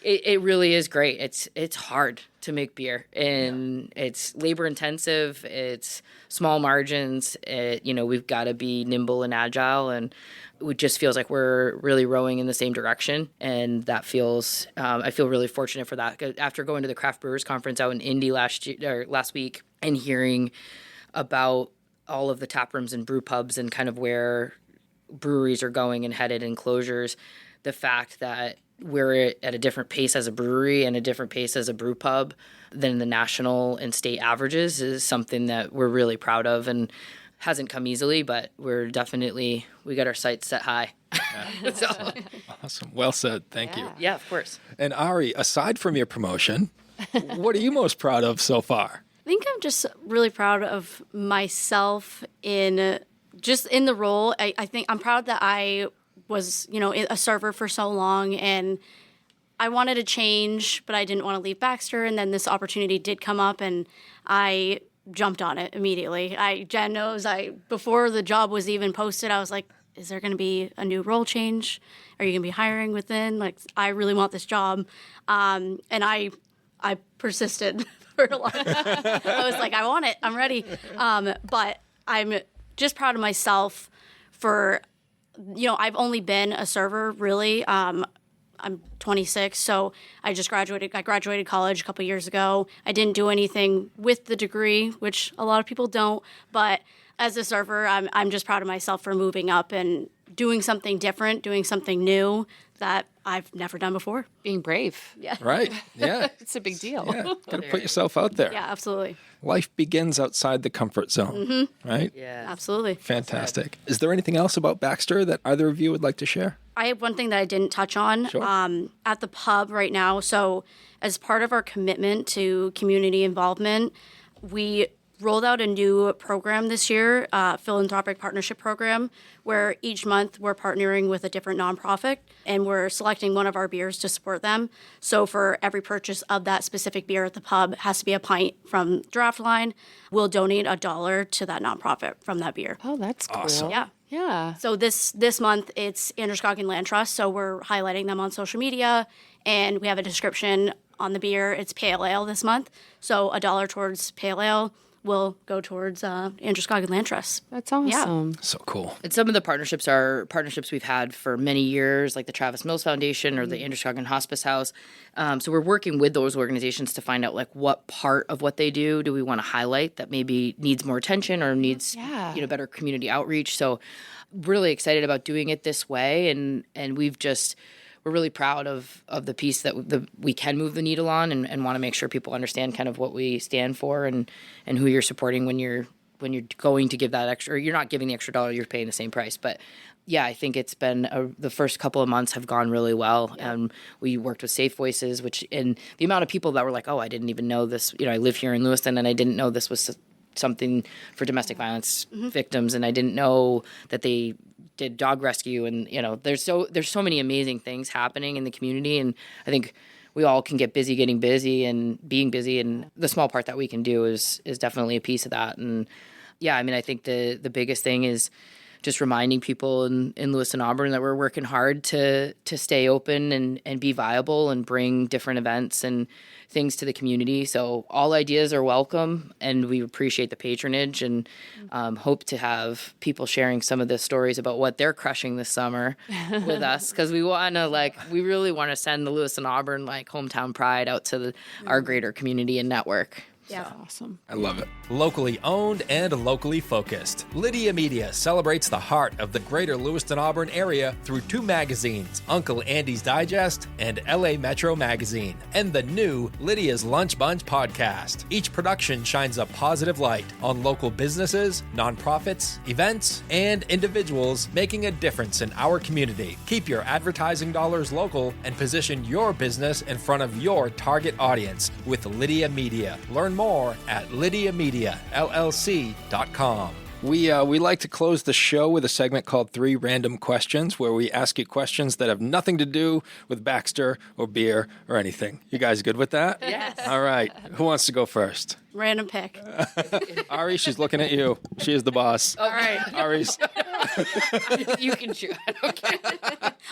it really is great. It's hard to make beer, and it's labor intensive. It's small margins. We've got to be nimble and agile, and it just feels like we're really rowing in the same direction. And that feels, I feel really fortunate for that. After going to the Craft Brewers Conference out in Indy last week and hearing about all of the tap rooms and brew pubs and kind of where breweries are going and headed in closures, the fact that we're at a different pace as a brewery and a different pace as a brew pub than the national and state averages is something that we're really proud of, and hasn't come easily, but we got our sights set high. Yeah. So. Awesome. Well said. Thank you. Yeah, of course. And Ari, aside from your promotion, what are you most proud of so far? I think I'm just really proud of myself in the role. I think I'm proud that I was, a server for so long, and I wanted to change, but I didn't want to leave Baxter. And then this opportunity did come up, and I jumped on it immediately. Jenn knows, before the job was even posted, I was like, is there going to be a new role change? Are you going to be hiring within? Like, I really want this job. And I persisted for a long time. I was like, I want it. I'm ready. But I'm just proud of myself for, I've only been a server, really. I'm 26, so I graduated college a couple years ago. I didn't do anything with the degree, which a lot of people don't. But as a server, I'm just proud of myself for moving up and doing something different, doing something new that I've never done before. Being brave. Yeah. Right. Yeah. It's a big deal. Yeah. Got to put yourself out there. Yeah, absolutely. Life begins outside the comfort zone, right? Yeah. Absolutely. Fantastic. Is there anything else about Baxter that either of you would like to share? I have one thing that I didn't touch on. Sure. At the pub right now. So as part of our commitment to community involvement, we rolled out a new program this year, philanthropic partnership program, where each month we're partnering with a different nonprofit and we're selecting one of our beers to support them. So for every purchase of that specific beer at the pub, it has to be a pint from Draft Line. We'll donate $1 to that nonprofit from that beer. Oh, that's cool. Awesome. Yeah. Yeah. So this month it's Androscoggin Land Trust, so we're highlighting them on social media, and we have a description on the beer. It's pale ale this month, so $1 towards pale ale will go towards Androscoggin Land Trust. That's awesome. So cool. And some of the partnerships are partnerships we've had for many years, like the Travis Mills Foundation or the Androscoggin Hospice House. So we're working with those organizations to find out, like, what part of what they do we want to highlight that maybe needs more attention or needs better community outreach. So really excited about doing it this way, and we're really proud of the piece that we can move the needle on, and want to make sure people understand kind of what we stand for and who you're supporting when you're going to give that extra, or you're not giving the extra $1, you're paying the same price. But yeah, I think it's been the first couple of months have gone really well. And we worked with Safe Voices, and the amount of people that were like, oh, I didn't even know this. I live here in Lewiston and I didn't know this was something for domestic violence victims. And I didn't know that they did dog rescue, and there's so many amazing things happening in the community, and I think we all can get busy getting busy and being busy, and the small part that we can do is definitely a piece of that. And yeah, I mean, I think the biggest thing is just reminding people in Lewis and Auburn that we're working hard to stay open and be viable and bring different events and things to the community. So all ideas are welcome, and we appreciate the patronage, and hope to have people sharing some of the stories about what they're crushing this summer with us, because we really want to send the Lewis and Auburn hometown pride out to our greater community and network. Yeah. Awesome. I love it. Locally owned and locally focused, Lydia Media celebrates the heart of the greater Lewiston Auburn area through 2 magazines, Uncle Andy's Digest and LA Metro Magazine, and the new Lydia's Lunch Bunch podcast. Each production shines a positive light on local businesses, nonprofits, events, and individuals making a difference in our community. Keep your advertising dollars local and position your business in front of your target audience with Lydia Media. Learn more at lydiamediallc.com. We like to close the show with a segment called 3 Random Questions, where we ask you questions that have nothing to do with Baxter or beer or anything. You guys good with that? Yes. All right. Who wants to go first? Random pick. Ari, she's looking at you. She is the boss. All right. Ari's. You can choose. Okay.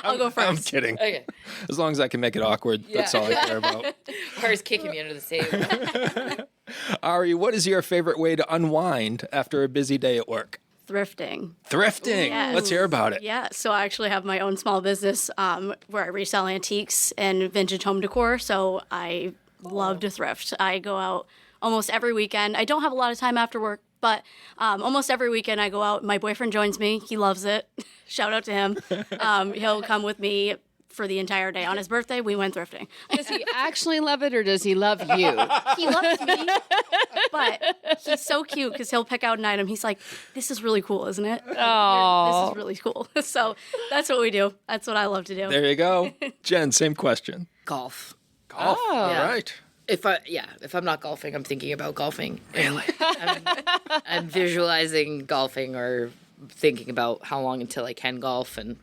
I'll go first. I'm kidding. Okay. As long as I can make it awkward, that's all I care about. Ari's kicking me under the table. Ari, what is your favorite way to unwind after a busy day at work? Thrifting. Thrifting. Yes. Let's hear about it. Yeah, so I actually have my own small business where I resell antiques and vintage home decor. So I love to thrift. I go out almost every weekend. I don't have a lot of time after work, but almost every weekend I go out. My boyfriend joins me. He loves it. Shout out to him. He'll come with me for the entire day. On his birthday, we went thrifting. Does he actually love it, or does he love you? He loves me, but he's so cute because he'll pick out an item. He's like, this is really cool, isn't it? Oh. This is really cool. So that's what we do. That's what I love to do. There you go. Jen, same question. Golf. Golf. Oh. All Yeah. right. If I'm not golfing, I'm thinking about golfing. Really? I'm visualizing golfing or thinking about how long until I can golf, and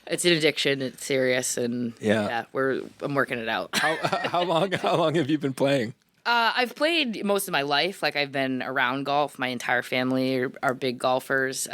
it's an addiction. It's serious, and I'm working it out. How long have you been playing? I've played most of my life. Like, I've been around golf. My entire family are big golfers.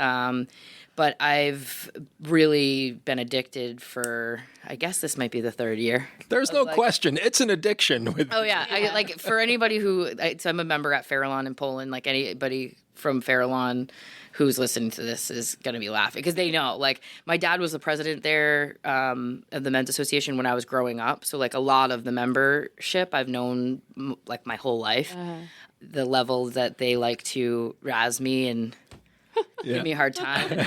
But I've really been addicted for, I guess this might be the 3rd year. There's no question. It's an addiction. Oh, yeah. I, like, for anybody so I'm a member at Farallon in Poland. Like, anybody from Farallon who's listening to this is going to be laughing because they know. Like, my dad was the president there of the Men's Association when I was growing up. So, like, a lot of the membership I've known, like, my whole life. The level that they like to razz me and give me a hard time.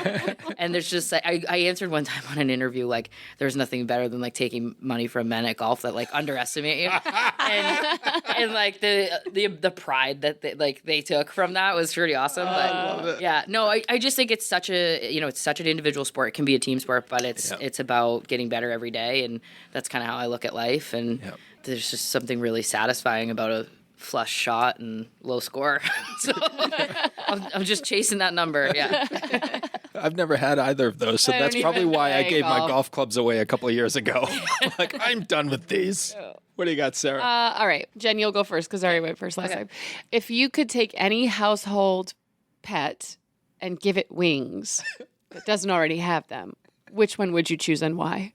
And there's just, I answered one time on an interview, like, there's nothing better than, like, taking money from men at golf that, like, underestimate you. and like, the pride that they took from that was pretty awesome. But I love it. yeah, no, I just think it's such it's such an individual sport. It can be a team sport, but it's about getting better every day. And that's kind of how I look at life. And there's just something really satisfying about a flush shot and low score. So I'm just chasing that number. Yeah. I've never had either of those, so I that's don't probably even why I play gave my golf. golf clubs away a couple of years ago. Like, I'm done with these. What do you got, Sarah? All right, Jen, you'll go first because I already went first last time. If you could take any household pet and give it wings that doesn't already have them, which one would you choose and why?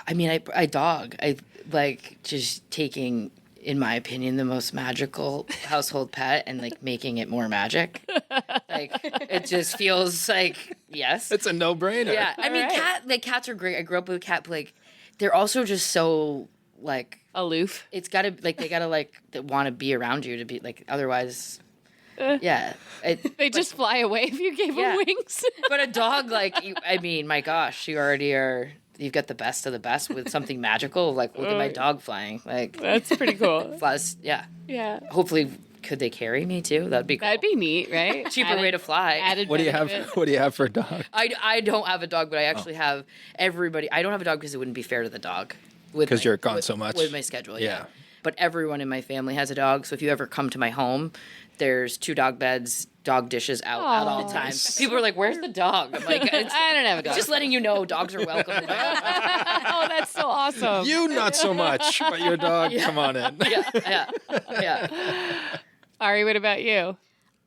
I mean, I dog. I like just taking, in my opinion, the most magical household pet and, like, making it more magic. Like, it just feels like, yes. It's a no-brainer. Yeah. I mean, cats are great. I grew up with a cat, but, like, they're also just so, like, Aloof. it's gotta, like, they gotta, like, want to be around you to be, like, otherwise, yeah. They just fly away if you gave them wings. But a dog, like, I mean, my gosh, you already are. You've got the best of the best with something magical. Like, look at my dog flying. Like, That's pretty cool. flies. Yeah. Yeah. Hopefully, could they carry me too? That'd be cool. That'd be neat, right? Cheaper way to fly. Added What do you have? benefit. What do you have for a dog? I don't have a dog, but I actually have everybody. I don't have a dog because it wouldn't be fair to the dog. Because you're gone so much. With my schedule, Yeah. But everyone in my family has a dog, so if you ever come to my home, there's 2 dog beds, dog dishes out at all times. People are like, "Where's the dog?" I'm like, I don't have a dog. Just letting you know, dogs are welcome. To Oh, that's so awesome. You not so much, but your dog, come on in. yeah. Ari, what about you?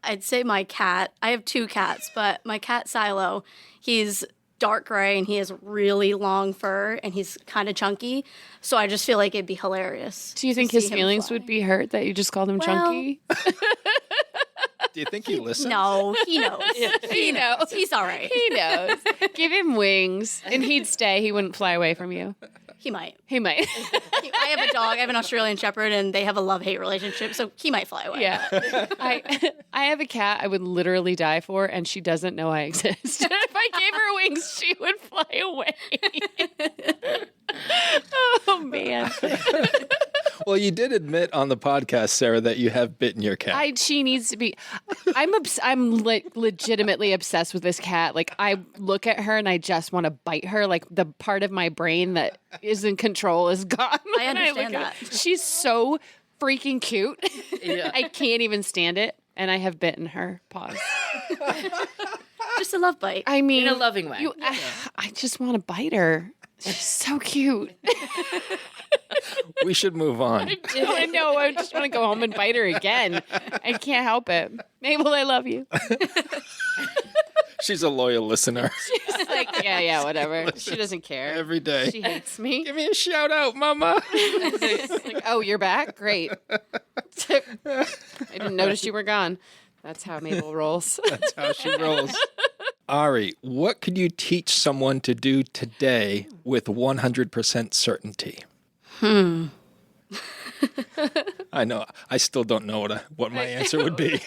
I'd say my cat. I have 2 cats, but my cat Silo, he's dark gray and he has really long fur and he's kind of chunky. So I just feel like it'd be hilarious. Do you think to his see him feelings fly. would be hurt that you just called him Well- chunky? Do you think he listens? No, he knows. He knows. He's all right. He knows. Give him wings, and he'd stay. He wouldn't fly away from you. He might. He might. I have a dog. I have an Australian Shepherd, and they have a love-hate relationship, so he might fly away. Yeah. I have a cat I would literally die for, and she doesn't know I exist. If I gave her wings, she would fly away. Oh, man. Well, you did admit on the podcast, Sarah, that you have bitten your cat. She needs to be. I'm legitimately obsessed with this cat. Like, I look at her and I just want to bite her. Like, the part of my brain that is in control is gone. I understand that. She's so freaking cute. Yeah. I can't even stand it. And I have bitten her paws. Just a love bite. I mean, In a loving way. I just want to bite her. She's so cute. We should move on. I know. I just want to go home and bite her again. I can't help it. Mabel, I love you. She's a loyal listener She's like, yeah, whatever. She doesn't care. every day. She hates me. Give me a shout out, Mama. Like, oh, you're back? Great. I didn't notice you were gone. That's how Mabel rolls. That's how she rolls. Ari, what could you teach someone to do today with 100% certainty? I know. I still don't know what my answer would be.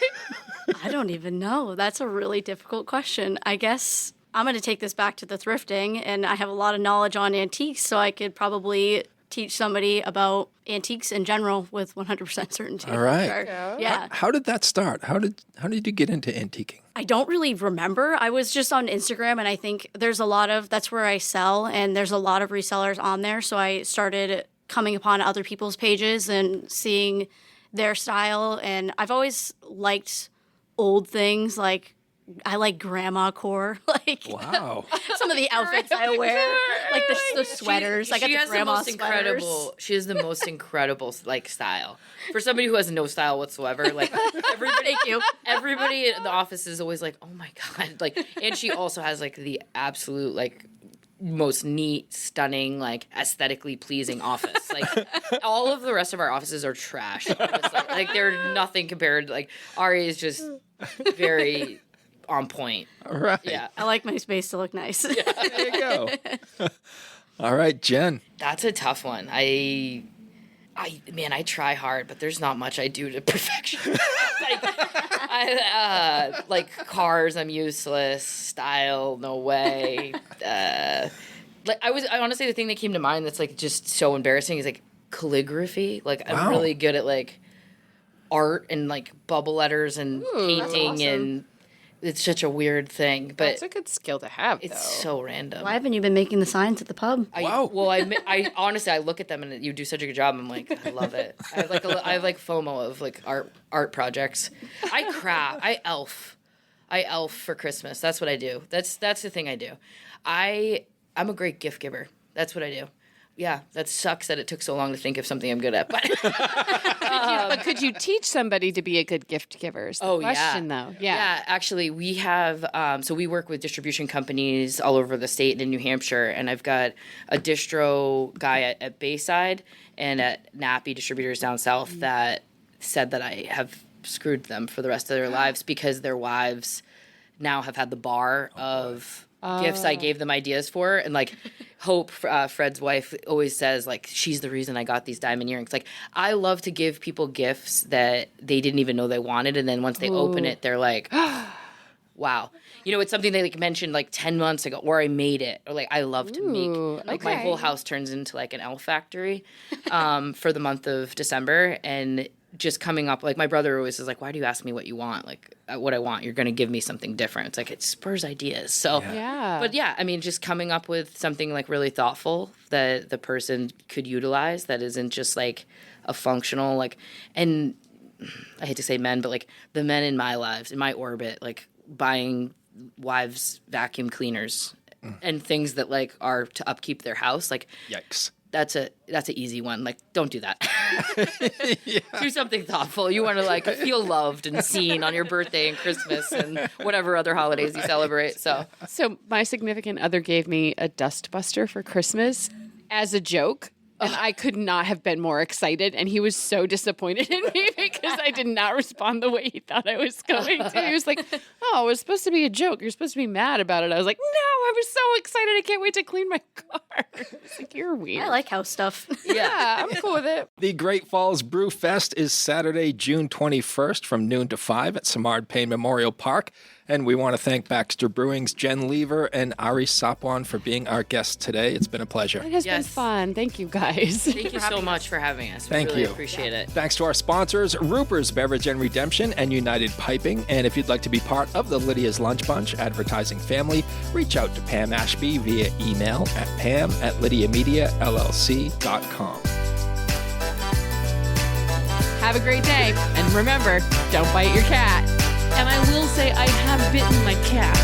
I don't even know. That's a really difficult question. I guess I'm going to take this back to the thrifting, and I have a lot of knowledge on antiques, so I could probably teach somebody about antiques in general with 100% certainty. All right. Sure. Yeah. How did that start? How did you get into antiquing? I don't really remember. I was just on Instagram, and I think that's where I sell, and there's a lot of resellers on there. So I started coming upon other people's pages and seeing their style. And I've always liked old things, like I like grandma core, like Wow. some of the outfits I wear, like the sweaters. I got the grandma sweaters. She has the most incredible like style. For somebody who has no style whatsoever, like Thank you. everybody in the office is always like, "Oh my god!" Like, and she also has like the absolute like most neat, stunning, like aesthetically pleasing office. Like all of the rest of our offices are trash. Honestly. Like they're nothing compared. Like Ari is just very on point. All right. Yeah, I like my space to look nice. There you go. All right, Jen. that's a tough one. I try hard, but there's not much I do to perfection. Like cars, I'm useless. Style, no way. I honestly, the thing that came to mind that's like just so embarrassing is like calligraphy. Like I'm really good at like art and like bubble letters and painting, and it's such a weird thing. But That's a good skill to have, it's though. so random. Why haven't you been making the signs at the pub? I honestly, I look at them and you do such a good job. I'm like, I love it. I have like FOMO of like art projects. I craft. I elf for Christmas. That's what I do. That's the thing I do. I'm a great gift giver. That's what I do. Yeah, that sucks that it took so long to think of something I'm good at. But But could you teach somebody to be a good gift giver? Is the question, though. Yeah, actually, we have, so we work with distribution companies all over the state and in New Hampshire, and I've got a distro guy at Bayside and at Nappy Distributors down south that said that I have screwed them for the rest of their lives because their wives now have had the bar of gifts I gave them ideas for. And like Hope, Fred's wife, always says like she's the reason I got these diamond earrings. Like I love to give people gifts that they didn't even know they wanted, and then once they open it, they're like, wow. You know, it's something they like mentioned like 10 months ago, or I made it, or like I love to make. Like my whole house turns into like an elf factory for the month of December, and just coming up, like my brother always is like, why do you ask me what you want? Like what I want, you're going to give me something different. It's like, it spurs ideas. So, but yeah, I mean, just coming up with something like really thoughtful that the person could utilize that isn't just like a functional, like, and I hate to say men, but like the men in my lives, in my orbit, like buying wives vacuum cleaners and things that like are to upkeep their house. Like, Yikes. That's an easy one. Like, don't do that. Do something thoughtful. You want to like feel loved and seen on your birthday and Christmas and whatever other holidays you celebrate. So my significant other gave me a dust buster for Christmas as a joke. And I could not have been more excited. And he was so disappointed in me because I did not respond the way he thought I was going to. He was like, oh, it was supposed to be a joke. You're supposed to be mad about it. I was like, no, I was so excited. I can't wait to clean my car. It's like, you're weird. I like house stuff. Yeah, I'm cool with it. The Great Falls Brew Fest is Saturday, June 21st from noon to 5 at Samard Payne Memorial Park. And we want to thank Baxter Brewing's Jenn Lever and Ari Sapwan for being our guests today. It's been a pleasure. It has been fun. Thank you, guys. Thank you so much for having us. Thank we really you. appreciate it. Thanks to our sponsors, Ruper's Beverage and Redemption and United Piping. And if you'd like to be part of the Lydia's Lunch Bunch advertising family, reach out to Pam Ashby via email at pam@lydiamediallc.com. Have a great day. And remember, don't bite your cat. And I will say I have bitten my cat.